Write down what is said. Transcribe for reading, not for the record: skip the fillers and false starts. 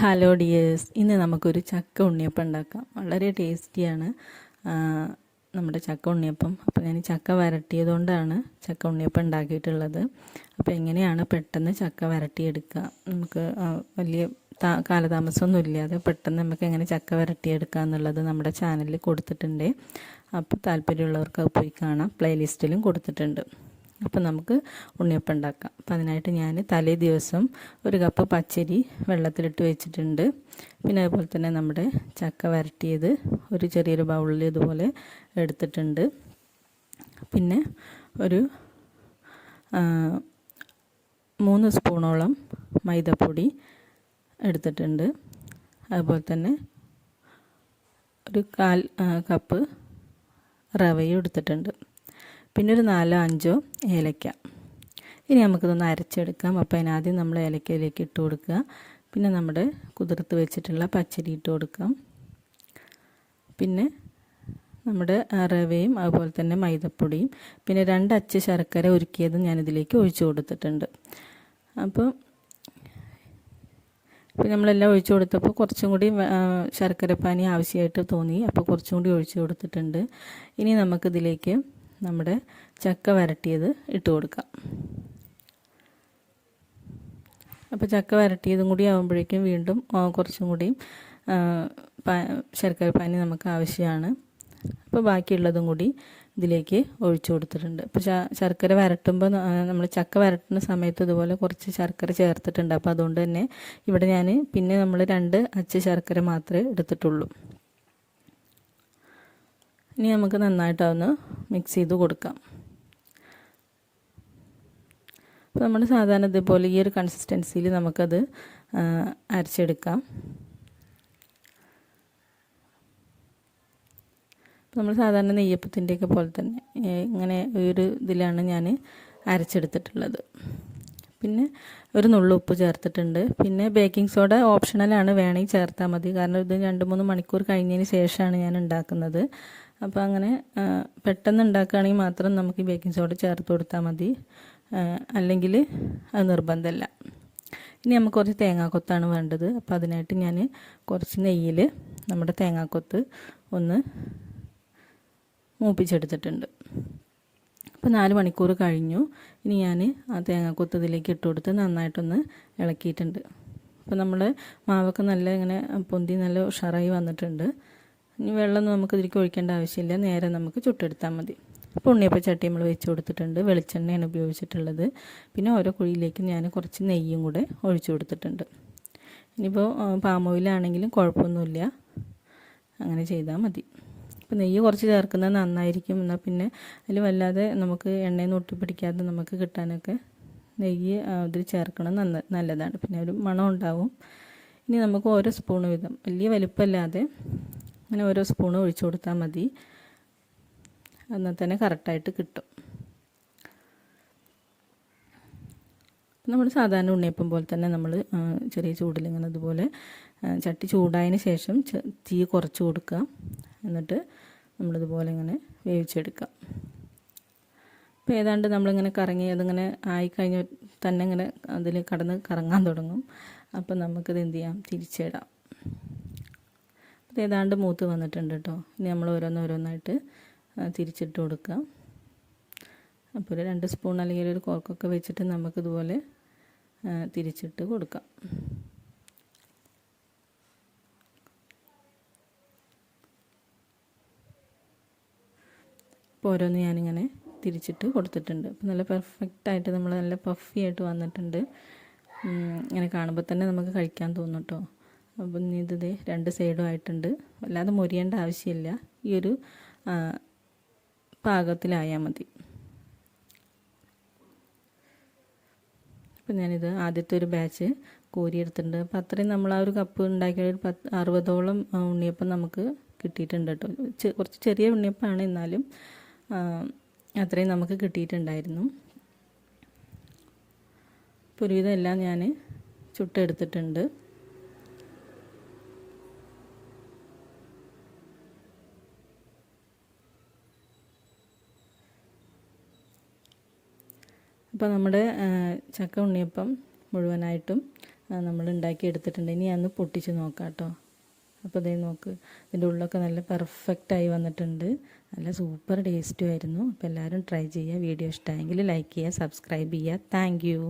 Hello dears, ഇന്ന് നമുക്കൊരു ചക്ക ഉണ്ണിയപ്പം ഉണ്ടാക്കാം. വളരെ ടേസ്റ്റിയാണ് നമ്മുടെ ചക്ക ഉണ്ണിയപ്പം. അപ്പോൾ ഞാൻ ചക്ക വരട്ടിയതുകൊണ്ടാണ് ചക്ക ഉണ്ണിയപ്പം ഉണ്ടാക്കിയിട്ടുള്ളത്. അപ്പോൾ എങ്ങനെയാണ് പെട്ടെന്ന് ചക്ക വരട്ടിയെടുക്കുക, നമുക്ക് വലിയ കാലതാമസമൊന്നും ഇല്ലാതെ പെട്ടെന്ന് നമുക്ക് എങ്ങനെ ചക്ക വരട്ടിയെടുക്കുക എന്നുള്ളത് നമ്മുടെ ചാനലിൽ കൊടുത്തിട്ടുണ്ട്. അപ്പോൾ താല്പര്യമുള്ളവർക്ക് അത് പോയി കാണാം. പ്ലേലിസ്റ്റിലും കൊടുത്തിട്ടുണ്ട്. അപ്പോൾ നമുക്ക് ഉണ്ണിയപ്പം ഉണ്ടാക്കാം. അപ്പോൾ അതിനായിട്ട് ഞാൻ തലേ ദിവസം ഒരു കപ്പ് പച്ചരി വെള്ളത്തിലിട്ട് വെച്ചിട്ടുണ്ട്. പിന്നെ അതുപോലെ തന്നെ നമ്മുടെ ചക്ക വരട്ടിയത് ഒരു ചെറിയൊരു ബൗളിൽ ഇതുപോലെ എടുത്തിട്ടുണ്ട്. പിന്നെ ഒരു 3 സ്പൂണോളം മൈദപ്പൊടി എടുത്തിട്ടുണ്ട്. അതുപോലെ തന്നെ ഒരു 1/4 കപ്പ് റവയും എടുത്തിട്ടുണ്ട്. പിന്നെ ഒരു 4-5 ഏലക്ക. ഇനി നമുക്കിതൊന്ന് അരച്ചെടുക്കാം. അപ്പോൾ അതിനാദ്യം നമ്മൾ ഏലക്കയിലേക്ക് ഇട്ട് കൊടുക്കുക. പിന്നെ നമ്മുടെ കുതിർത്ത് വെച്ചിട്ടുള്ള പച്ചരി ഇട്ട് കൊടുക്കാം. പിന്നെ നമ്മുടെ റവയും അതുപോലെ തന്നെ മൈദപ്പൊടിയും പിന്നെ 2 അച്ച് ശർക്കര ഉരുക്കിയതും ഞാനിതിലേക്ക് ഒഴിച്ചു കൊടുത്തിട്ടുണ്ട്. അപ്പോൾ നമ്മളെല്ലാം ഒഴിച്ചു കൊടുത്തപ്പോൾ കുറച്ചും കൂടി ശർക്കരപ്പാനി ആവശ്യമായിട്ട് തോന്നി. അപ്പോൾ കുറച്ചും കൂടി ഒഴിച്ചു കൊടുത്തിട്ടുണ്ട്. ഇനി നമുക്കിതിലേക്ക് നമ്മുടെ ചക്ക വരട്ടിയത് ഇട്ട് കൊടുക്കാം. അപ്പോൾ ചക്ക വരട്ടിയതും കൂടി ആകുമ്പോഴേക്കും വീണ്ടും കുറച്ചും കൂടി ശർക്കരപ്പാനി നമുക്ക് ആവശ്യമാണ്. അപ്പോൾ ബാക്കിയുള്ളതും കൂടി ഇതിലേക്ക് ഒഴിച്ചു കൊടുത്തിട്ടുണ്ട്. അപ്പോൾ ശർക്കര വരട്ടുമ്പോൾ നമ്മൾ ചക്ക വരട്ടുന്ന സമയത്ത് ഇതുപോലെ കുറച്ച് ശർക്കര ചേർത്തിട്ടുണ്ട്. അപ്പോൾ അതുകൊണ്ട് തന്നെ ഇവിടെ ഞാൻ പിന്നെ നമ്മൾ 2 അച്ച് ശർക്കര മാത്രമേ എടുത്തിട്ടുള്ളൂ. ഇനി നമുക്ക് നന്നായിട്ടൊന്ന് മിക്സ് ചെയ്ത് കൊടുക്കാം. അപ്പോൾ നമ്മൾ സാധാരണ ഇതേപോലെ ഈ ഒരു കൺസിസ്റ്റൻസിയിൽ നമുക്കത് അരച്ചെടുക്കാം. നമ്മൾ സാധാരണ നെയ്യപ്പത്തിൻ്റെയൊക്കെ പോലെ തന്നെ ഇങ്ങനെ ഒരു ഇതിലാണ് ഞാൻ അരച്ചെടുത്തിട്ടുള്ളത്. പിന്നെ ഒരു നുള്ളു ഉപ്പ് ചേർത്തിട്ടുണ്ട്. പിന്നെ ബേക്കിംഗ് സോഡ ഓപ്ഷണലാണ്, വേണമെങ്കിൽ ചേർത്താൽ മതി. കാരണം ഇത് 2-3 മണിക്കൂർ കഴിഞ്ഞതിന് ശേഷമാണ് ഞാൻ ഉണ്ടാക്കുന്നത്. അപ്പോൾ അങ്ങനെ പെട്ടെന്ന് ഉണ്ടാക്കുകയാണെങ്കിൽ മാത്രം നമുക്ക് ബേക്കിംഗ് സോഡ ചേർത്ത് കൊടുത്താൽ മതി, അല്ലെങ്കിൽ അത് നിർബന്ധമല്ല. ഇനി നമുക്ക് കുറച്ച് തേങ്ങാക്കൊത്താണ് വേണ്ടത്. അപ്പോൾ അതിനായിട്ട് ഞാൻ കുറച്ച് നെയ്യിൽ നമ്മുടെ തേങ്ങാക്കൊത്ത് ഒന്ന് മൂപ്പിച്ചെടുത്തിട്ടുണ്ട്. അപ്പോൾ 4 മണിക്കൂർ കഴിഞ്ഞു. ഇനി ഞാൻ ആ തേങ്ങാക്കൊത്ത് ഇതിലേക്ക് ഇട്ട് കൊടുത്ത് നന്നായിട്ടൊന്ന് ഇളക്കിയിട്ടുണ്ട്. അപ്പോൾ നമ്മുടെ മാവൊക്കെ നല്ല ഇങ്ങനെ പൊന്തി നല്ല ഉഷാറായി വന്നിട്ടുണ്ട്. ഇനി വെള്ളമൊന്നും നമുക്ക് ഇതിലേക്ക് ഒഴിക്കേണ്ട ആവശ്യമില്ല, നേരെ നമുക്ക് ചുട്ടെടുത്താൽ മതി. അപ്പോൾ ഉണ്ണിയപ്പം ചട്ടി നമ്മൾ വെച്ച് കൊടുത്തിട്ടുണ്ട്. വെളിച്ചെണ്ണയാണ് ഉപയോഗിച്ചിട്ടുള്ളത്. പിന്നെ ഓരോ കുഴിയിലേക്ക് ഞാൻ കുറച്ച് നെയ്യും കൂടെ ഒഴിച്ചു കൊടുത്തിട്ടുണ്ട്. ഇനിയിപ്പോൾ പാം ഓയിലാണെങ്കിലും കുഴപ്പമൊന്നുമില്ല, അങ്ങനെ ചെയ്താൽ മതി. അപ്പോൾ നെയ്യ് കുറച്ച് ചേർക്കുന്നത് നന്നായിരിക്കും. എന്നാൽ പിന്നെ അതിൽ വല്ലാതെ നമുക്ക് എണ്ണയൊന്നും ഒട്ടിപ്പിടിക്കാതെ നമുക്ക് കിട്ടാനൊക്കെ നെയ്യ് ഇതിൽ ചേർക്കണം നല്ലതാണ്. പിന്നെ ഒരു മണം ഉണ്ടാവും. ഇനി നമുക്ക് ഓരോ സ്പൂണ് വീതം, വലിയ വലിപ്പമില്ലാതെ അങ്ങനെ ഓരോ സ്പൂണ് ഒഴിച്ചു കൊടുത്താൽ മതി. എന്നാൽ തന്നെ കറക്റ്റായിട്ട് കിട്ടും. നമ്മൾ സാധാരണ ഉണ്ണിയപ്പം പോലെ തന്നെ നമ്മൾ ചെറിയ ചൂടിൽ ഇങ്ങനെ അതുപോലെ ചട്ടി ചൂടായതിന് ശേഷം തീ കുറച്ച് കൊടുക്കുക. എന്നിട്ട് നമ്മളിതുപോലെ ഇങ്ങനെ വേവിച്ചെടുക്കാം. അപ്പോൾ ഏതാണ്ട് നമ്മളിങ്ങനെ കറങ്ങി അതിങ്ങനെ ആയിക്കഴിഞ്ഞ് തന്നെ ഇങ്ങനെ അതിൽ കറങ്ങാൻ തുടങ്ങും. അപ്പോൾ നമുക്കിത് എന്ത് ചെയ്യാം, തിരിച്ചിടാം. അപ്പോൾ ഏതാണ്ട് മൂത്ത് വന്നിട്ടുണ്ട് കേട്ടോ. ഇനി നമ്മൾ ഓരോന്നോരോന്നായിട്ട് തിരിച്ചിട്ട് കൊടുക്കാം. അപ്പോൾ ഒരു 2 സ്പൂൺ അല്ലെങ്കിൽ ഒരു കോർക്കൊക്കെ വെച്ചിട്ട് നമുക്കിതുപോലെ തിരിച്ചിട്ട് കൊടുക്കാം. അപ്പോൾ ഓരോന്ന് ഞാനിങ്ങനെ തിരിച്ചിട്ട് കൊടുത്തിട്ടുണ്ട്. അപ്പോൾ നല്ല പെർഫെക്റ്റായിട്ട് നമ്മൾ നല്ല പഫി ആയിട്ട് വന്നിട്ടുണ്ട്. ഇങ്ങനെ കാണുമ്പോൾ തന്നെ നമുക്ക് കഴിക്കാൻ തോന്നും കേട്ടോ. അപ്പം ഇത് 2 സൈഡും ആയിട്ടുണ്ട്. അല്ലാതെ മൊരിയേണ്ട ആവശ്യമില്ല, ഈ ഒരു പാകത്തിലായാൽ മതി. അപ്പം ഞാനിത് ആദ്യത്തെ ഒരു ബാച്ച് കോരിയെടുത്തിട്ടുണ്ട്. അപ്പോൾ അത്രയും നമ്മൾ ആ ഒരു കപ്പ് ഉണ്ടാക്കിയ ഒരു 60ഓളം ഉണ്ണിയപ്പം നമുക്ക് കിട്ടിയിട്ടുണ്ട് കേട്ടോ. കുറച്ച് ചെറിയ ഉണ്ണിയപ്പമാണ്, എന്നാലും അത്രയും നമുക്ക് കിട്ടിയിട്ടുണ്ടായിരുന്നു. ഇപ്പോൾ ഒരുവിധം എല്ലാം ഞാൻ ചുട്ടെടുത്തിട്ടുണ്ട്. അപ്പോൾ നമ്മുടെ ചക്ക ഉണ്ണിയപ്പം മുഴുവനായിട്ടും നമ്മൾ ഉണ്ടാക്കി എടുത്തിട്ടുണ്ട്. ഇനി ഞാൻ പൊട്ടിച്ച് നോക്കാം കേട്ടോ. അപ്പോൾ ഇതേ നോക്ക്, ഇതിൻ്റെ ഉള്ളൊക്കെ നല്ല പെർഫെക്റ്റായി വന്നിട്ടുണ്ട്. നല്ല സൂപ്പർ ടേസ്റ്റും ആയിരുന്നു. അപ്പോൾ എല്ലാവരും ട്രൈ ചെയ്യുക. വീഡിയോ ഇഷ്ടമായെങ്കിൽ ലൈക്ക് ചെയ്യുക, സബ്സ്ക്രൈബ് ചെയ്യുക. Thank you.